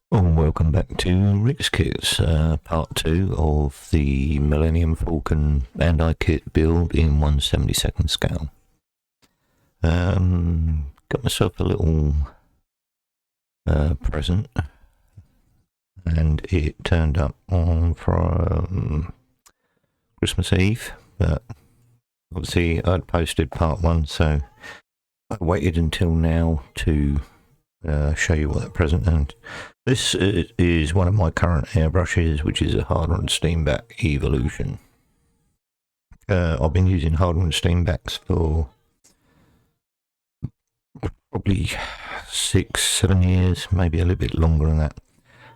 Welcome back to Rick's Kits, part 2 of the Millennium Falcon Bandai kit build in 1/72 scale. Got myself a little present, and it turned up on from Christmas Eve, but obviously I'd posted part 1, so I waited until now to show you what that present. And this is one of my current airbrushes, which is a hard-on steamback Evolution. I've been using hard-on steambacks for probably 6-7 years, maybe a little bit longer than that.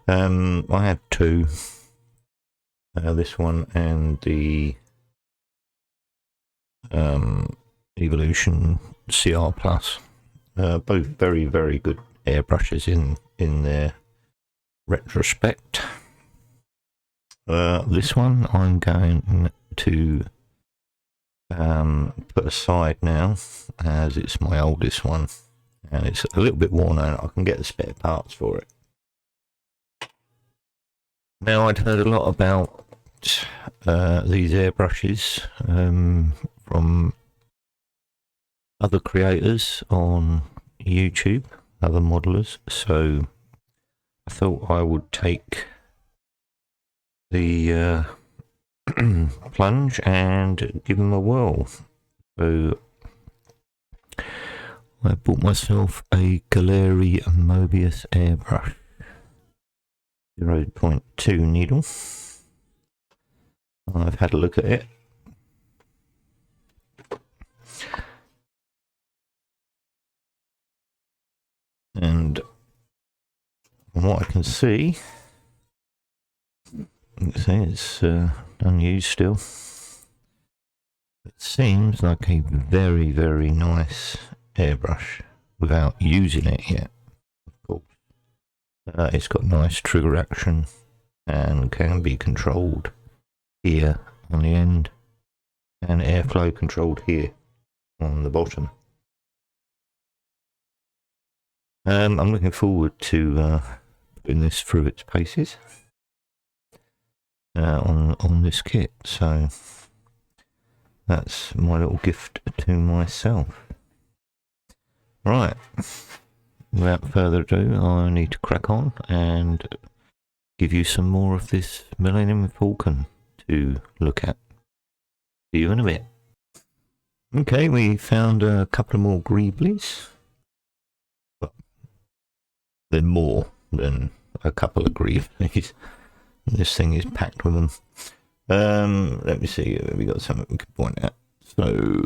I have two, this one and the Evolution CR Plus, both very, very good airbrushes in their retrospect. This one I'm going to put aside now, as it's my oldest one and it's a little bit worn out. I can get the spare parts for it. Now, I'd heard a lot about these airbrushes from other creators on YouTube, other modelers, so I thought I would take the plunge and give them a whirl. So I bought myself a Galeri Mobius airbrush, 0.2 needle. I've had a look at it. And from what I can see, it's unused still. It seems like a very, very nice airbrush without using it yet, of course. It's got nice trigger action and can be controlled here on the end, and airflow controlled here on the bottom. I'm looking forward to putting this through its paces on this kit, so that's my little gift to myself. Right, without further ado, I need to crack on and give you some more of this Millennium Falcon to look at. See you in a bit. Okay, we found a couple of more greeblies. They're more than a couple of greeblies. This thing is packed with them. Let me see, have we got something we can point at? So,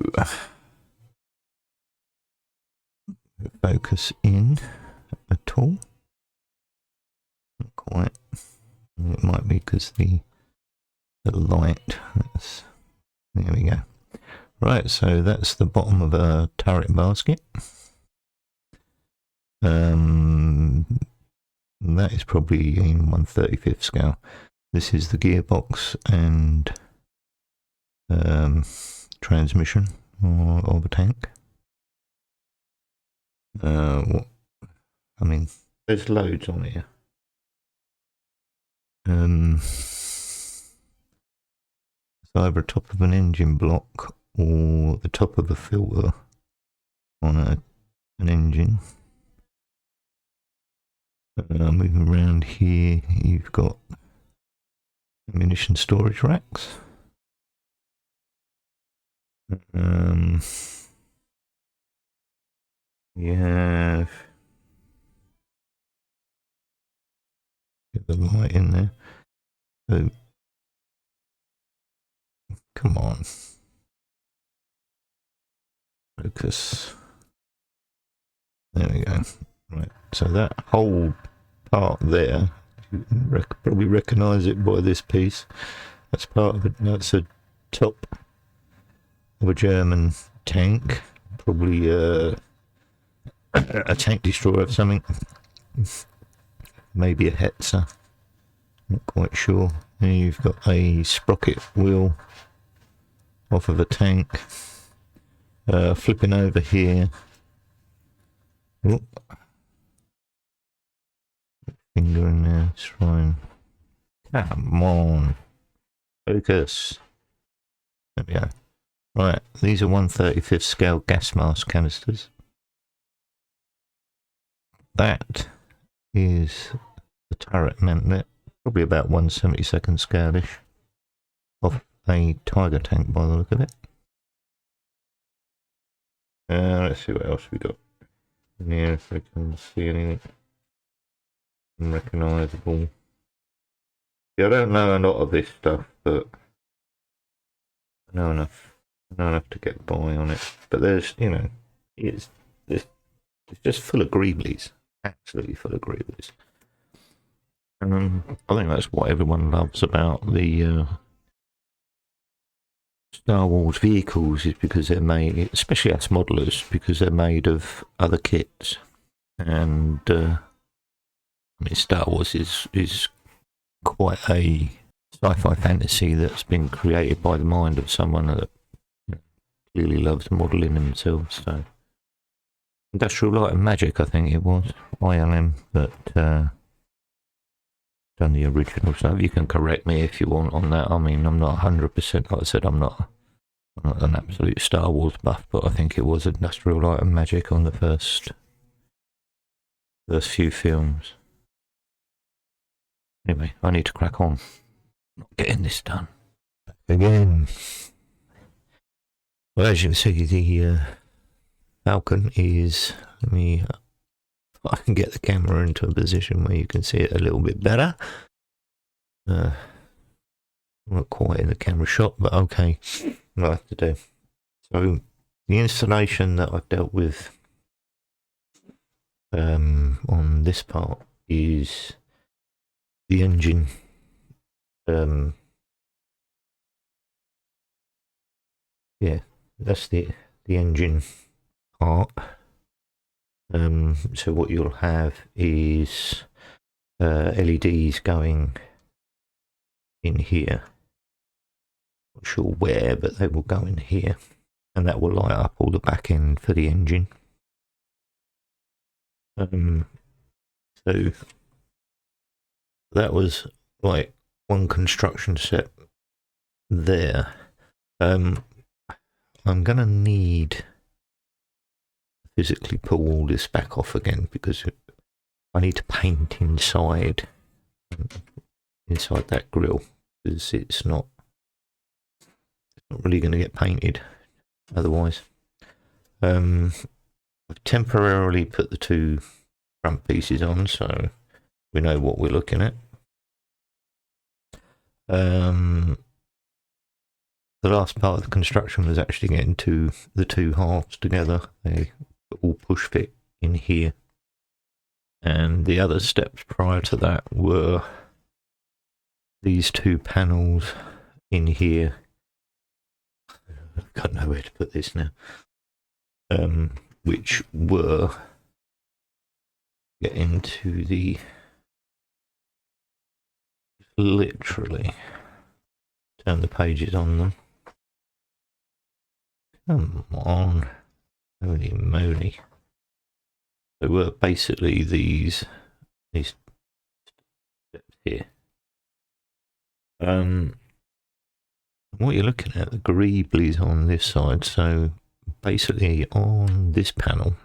focus in at all. Not quite. It might be because the light. There we go. Right, so that's the bottom of a turret basket. That is probably in 1/35 scale. This is the gearbox and transmission of a tank. I mean, there's loads on here. It's either top of an engine block or the top of a filter on an engine. Moving around here, you've got ammunition storage racks. You have, get the light in there. So, come on, focus. There we go. Right, so that whole part there, you probably recognise it by this piece. That's part of it. That's a top of a German tank, probably a tank destroyer of something. Maybe a Hetzer, not quite sure. And you've got a sprocket wheel off of a tank. Flipping over here. finger in there. Try and... Come on. Focus. There we go. Right, these are 1/35th scale gas mask canisters. That is the turret mantlet, probably about 1/72nd scale-ish, of a Tiger tank by the look of it. Let's see what else we got in here, if we can see anything unrecognisable. Yeah, I don't know a lot of this stuff, but I know enough to get by on it. But there's, you know, it's just full of greeblies, absolutely full of greeblies. I think that's what everyone loves about the Star Wars vehicles, is because they're made, especially us modelers, because they're made of other kits. And I mean, Star Wars is quite a sci-fi fantasy that's been created by the mind of someone that, you know, clearly loves modelling themselves. So, Industrial Light and Magic, I think it was, ILM, that done the original stuff. You can correct me if you want on that. I mean, I'm not 100%, like I said, I'm not an absolute Star Wars buff, but I think it was Industrial Light and Magic on the first few films. Anyway, I need to crack on. Not getting this done. Back again. Well, as you can see, the Falcon is, let me, I can get the camera into a position where you can see it a little bit better. Not quite in the camera shot, but okay, what I have to do. So, the installation that I've dealt with on this part is the engine. Yeah, that's the engine part. So what you'll have is LEDs going in here. Not sure where, but they will go in here, and that will light up all the back end for the engine. So that was like one construction step there. I'm gonna need to physically pull all this back off again, because I need to paint inside that grill, because it's not really going to get painted otherwise. I've temporarily put the two front pieces on, so we know what we're looking at. The last part of the construction was actually getting the two halves together. They all push fit in here, and the other steps prior to that were these two panels in here. I've got nowhere to put this now. Which were get into the, literally turn the pages on them. Come on, holy moly! They were basically these steps here. What you're looking at, the greeblies on this side. So basically on this panel,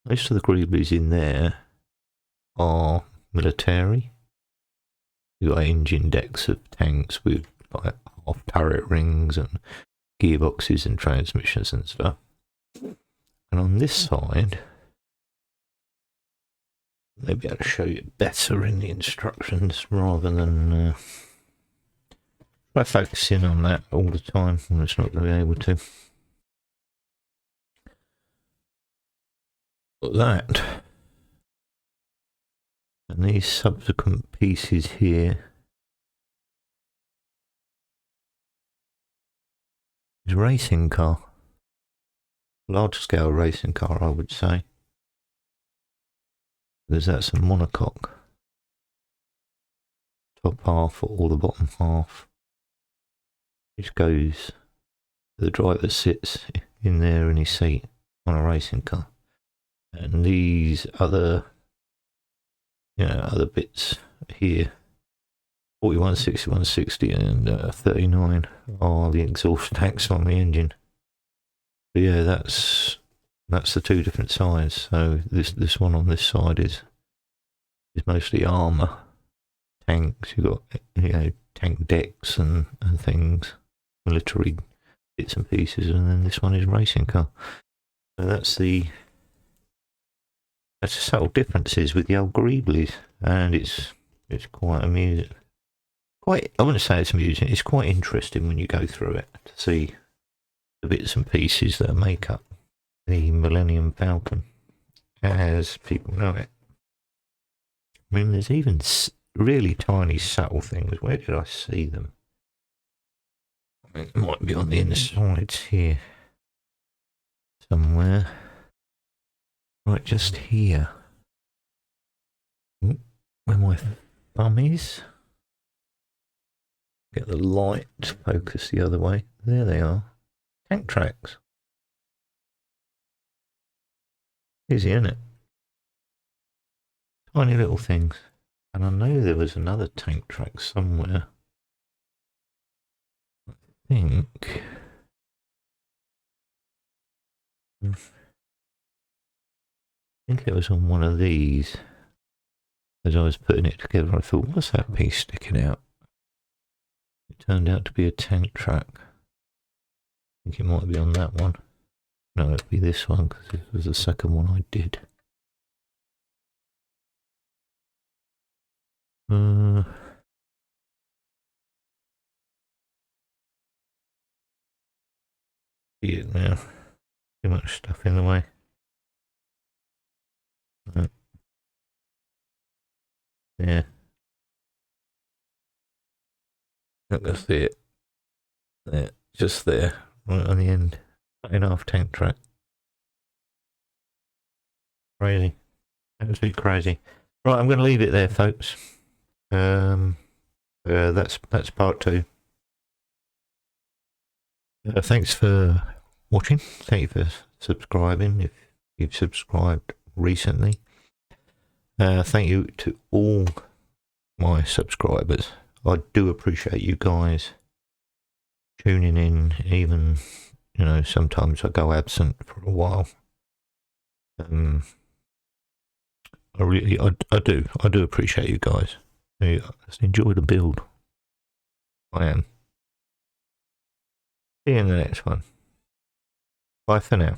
most of the greeblies in there are military. You've got engine decks of tanks with like half turret rings and gearboxes and transmissions and stuff. And on this side, they'll be able to show you better in the instructions rather than try focusing on that all the time. I'm just not going to be able to. But that, and these subsequent pieces here, is racing car. Large scale racing car, I would say. Because that's a monocoque. Top half or the bottom half, which goes, the driver sits in there in his seat on a racing car. And these other you know, other bits here. 41, 61, 60 and 39 are the exhaust tanks on the engine. But yeah, that's the two different sides. So this one on this side is mostly armour tanks. You've got, you know, tank decks and things, military bits and pieces, and then this one is racing car. So that's the subtle differences with the old greeblies, and it's quite amusing. I wouldn't say it's amusing. It's quite interesting when you go through it to see the bits and pieces that make up the Millennium Falcon, as people know it. I mean, there's even really tiny, subtle things. Where did I see them? It might be on the insides here somewhere. Right, just here. Where my thumb is. Get the light to focus the other way. There they are. Tank tracks. Easy, isn't it? Tiny little things. And I know there was another tank track somewhere. I think it was on one of these. As I was putting it together, I thought, what's that piece sticking out? It turned out to be a tank track. I think it might be on that one. No, it'd be this one, because this was the second one I did. See it now. Too much stuff in the way. Right. Yeah. Not gonna see it. There, just there, right on the end. 1.5 tank track. Crazy. Absolutely crazy. Right, I'm going to leave it there, folks. That's part 2. Thanks for watching. Thank you for subscribing if you've subscribed recently. Thank you to all my subscribers. I do appreciate you guys tuning in, even, you know, sometimes I go absent for a while. I do appreciate you guys. I just enjoy the build. I am. See you in the next one. Bye for now.